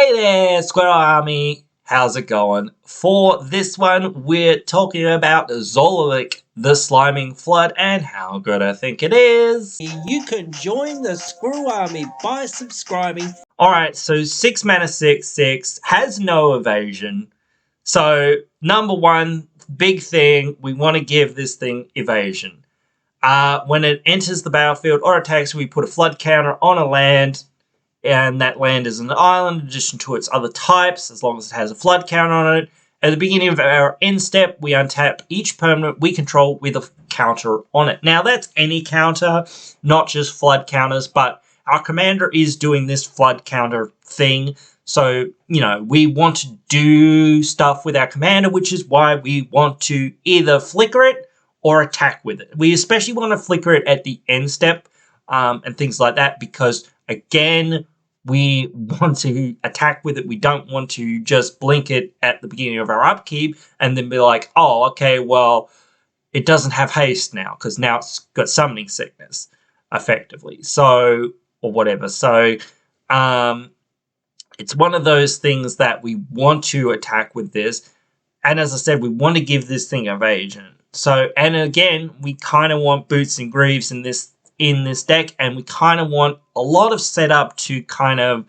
Hey there, Squirrel Army. How's it going? For this one, we're talking about Zolovic, the Sliming Flood, and how good I think it is. You can join the Squirrel Army by subscribing. Alright, so 6 mana 6/6 has no evasion. So, number one, big thing, we want to give this thing evasion. When it enters the battlefield or attacks, we put a flood counter on a land, and that land is an island in addition to its other types, as long as it has a flood counter on it. At the beginning of our end step, we untap each permanent we control with a counter on it. Now, that's any counter, not just flood counters, but our commander is doing this flood counter thing. So, we want to do stuff with our commander, which is why we want to either flicker it or attack with it. We especially want to flicker it at the end step and things like that because, again, we want to attack with it. We don't want to just blink it at the beginning of our upkeep and then be like, oh, okay, well, it doesn't have haste now because now it's got summoning sickness, effectively. So, or whatever. So, it's one of those things that we want to attack with this. And as I said, we want to give this thing evasion. So, and again, we kind of want Boots and Greaves in this deck, and we kind of want a lot of setup to kind of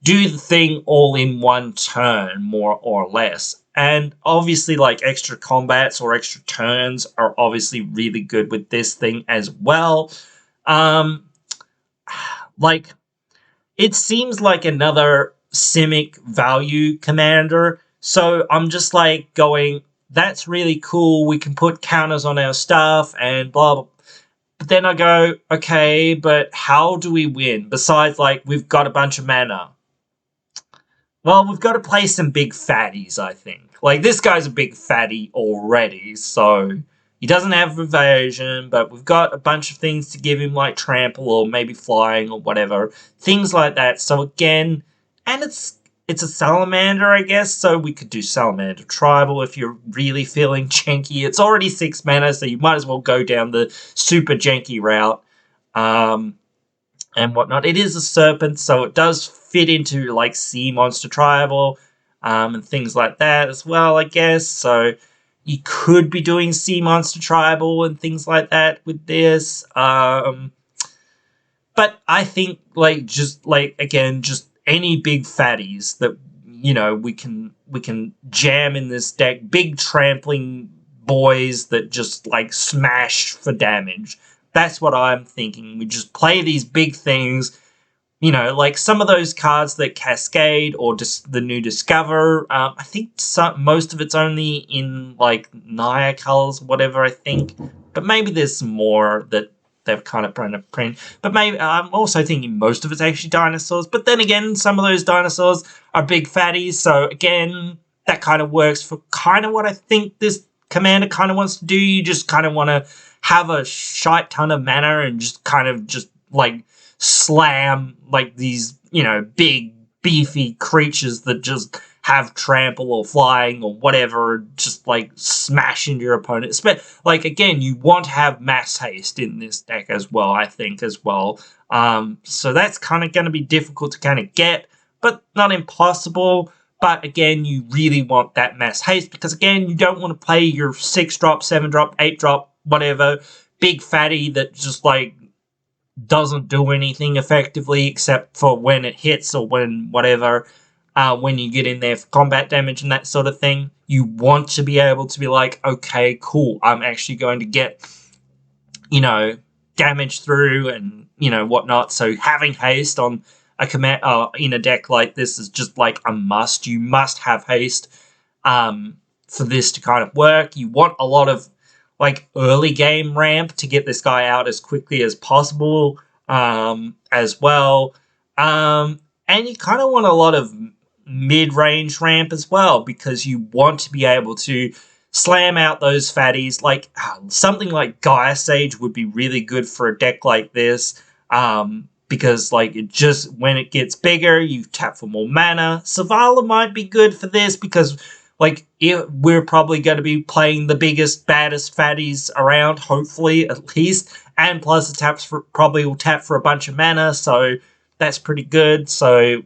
do the thing all in one turn, more or less. And obviously, like, extra combats or extra turns are obviously really good with this thing as well. Like, it seems like another Simic value commander, so I'm just like going, that's really cool, we can put counters on our stuff and blah, blah. But then I go, okay, but how do we win? Besides, like, we've got a bunch of mana. Well, we've got to play some big fatties, I think. Like, this guy's a big fatty already, so he doesn't have evasion, but we've got a bunch of things to give him, like trample or maybe flying or whatever. Things like that. So again, and it's a salamander, I guess, so we could do salamander tribal if you're really feeling janky. It's already 6 mana, so you might as well go down the super janky route and whatnot. It is a serpent, so it does fit into, like, sea monster tribal and things like that as well, I guess. So you could be doing sea monster tribal and things like that with this. But I think, like, just, like, again, just any big fatties that, we can jam in this deck. Big trampling boys that just, like, smash for damage. That's what I'm thinking. We just play these big things, like some of those cards that Cascade or just the new Discover. I think most of it's only in, like, Naya colors, whatever, I think. But maybe there's some more that they've kind of trying to print. But maybe I'm also thinking most of it's actually dinosaurs. But then again, some of those dinosaurs are big fatties. So again, that kind of works for kind of what I think this commander kind of wants to do. You just kind of want to have a shite ton of mana and just kind of just, like, slam, like, these, big, beefy creatures that just have trample or flying or whatever, just, like, smash into your opponent. Like, again, you want to have mass haste in this deck as well, I think, as well. So that's kind of going to be difficult to kind of get, but not impossible. But again, you really want that mass haste because, again, you don't want to play your 6-drop, 7-drop, 8-drop, whatever, big fatty that just, like, doesn't do anything effectively except for when it hits or when whatever, when you get in there for combat damage and that sort of thing. You want to be able to be like, okay, cool, I'm actually going to get, damage through and, whatnot. So having haste on a command in a deck like this is just like a must. You must have haste for this to kind of work. You want a lot of, like, early game ramp to get this guy out as quickly as possible as well. And you kind of want a lot of mid-range ramp as well because you want to be able to slam out those fatties. Like, something like Gaia Sage would be really good for a deck like this because, like, it just, when it gets bigger, you tap for more mana. Zavala might be good for this because, like, we're probably going to be playing the biggest, baddest fatties around, hopefully, at least. And plus, it probably will tap for a bunch of mana, so that's pretty good. So,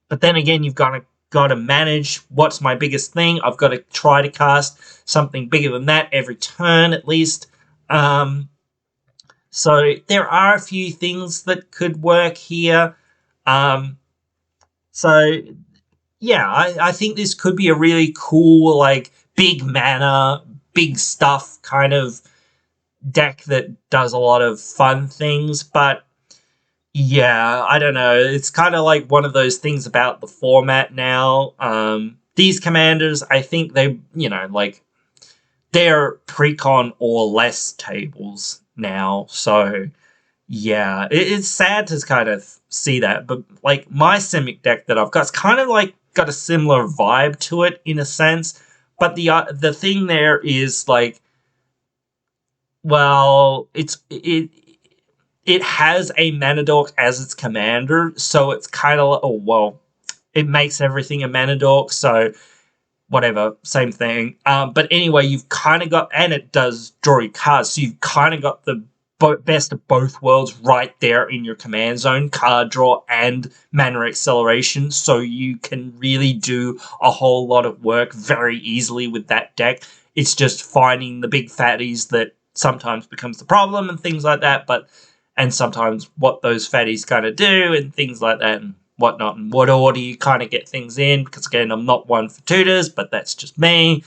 But then again, you've got to manage what's my biggest thing. I've got to try to cast something bigger than that every turn at least. So there are a few things that could work here. So yeah, I think this could be a really cool, like, big mana, big stuff kind of deck that does a lot of fun things. But yeah, I don't know. It's kind of like one of those things about the format now. These commanders, I think they, like, they're precon or less tables now. So yeah, it's sad to kind of see that. But like my Simic deck that I've got, it's kind of like got a similar vibe to it in a sense. But the thing there is like, well, it has a Manadork as its commander, so it's kind of, oh, well, it makes everything a Manadork, so whatever, same thing. But anyway, you've kind of got, and it does draw you cards, so you've kind of got the best of both worlds right there in your command zone, card draw and mana acceleration, so you can really do a whole lot of work very easily with that deck. It's just finding the big fatties that sometimes becomes the problem and things like that, and sometimes what those fatties kind of do and things like that and whatnot, and what order you kind of get things in, because again, I'm not one for tutors, but that's just me.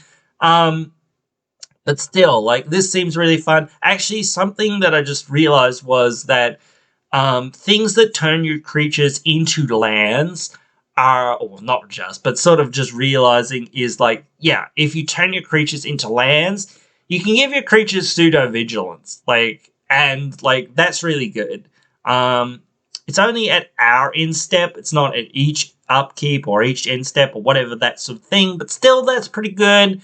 But still, like, this seems really fun. Actually, something that I just realized was that things that turn your creatures into lands are, or not just, but sort of just realizing is like, yeah, if you turn your creatures into lands, you can give your creatures pseudo-vigilance, like, and like that's really good. It's only at our end step. It's not at each upkeep or each end step or whatever, that sort of thing. But still, that's pretty good.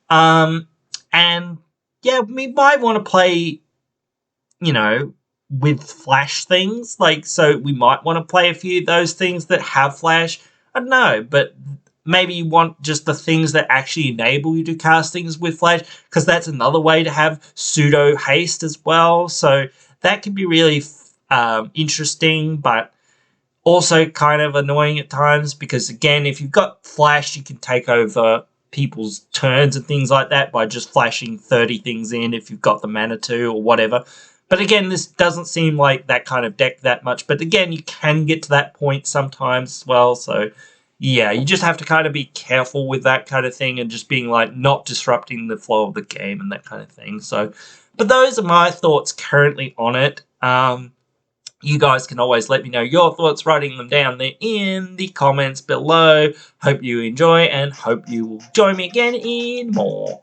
And yeah, we might want to play, with flash things. Like, so we might want to play a few of those things that have flash. I don't know, but maybe you want just the things that actually enable you to cast things with flash, because that's another way to have pseudo haste as well. So that can be really interesting, but also kind of annoying at times, because again, if you've got flash, you can take over people's turns and things like that by just flashing 30 things in if you've got the mana to or whatever. But again, this doesn't seem like that kind of deck that much. But again, you can get to that point sometimes as well. So yeah, you just have to kind of be careful with that kind of thing and just being like not disrupting the flow of the game and that kind of thing. So, but those are my thoughts currently on it. You guys can always let me know your thoughts, writing them down there in the comments below. Hope you enjoy and hope you will join me again in more.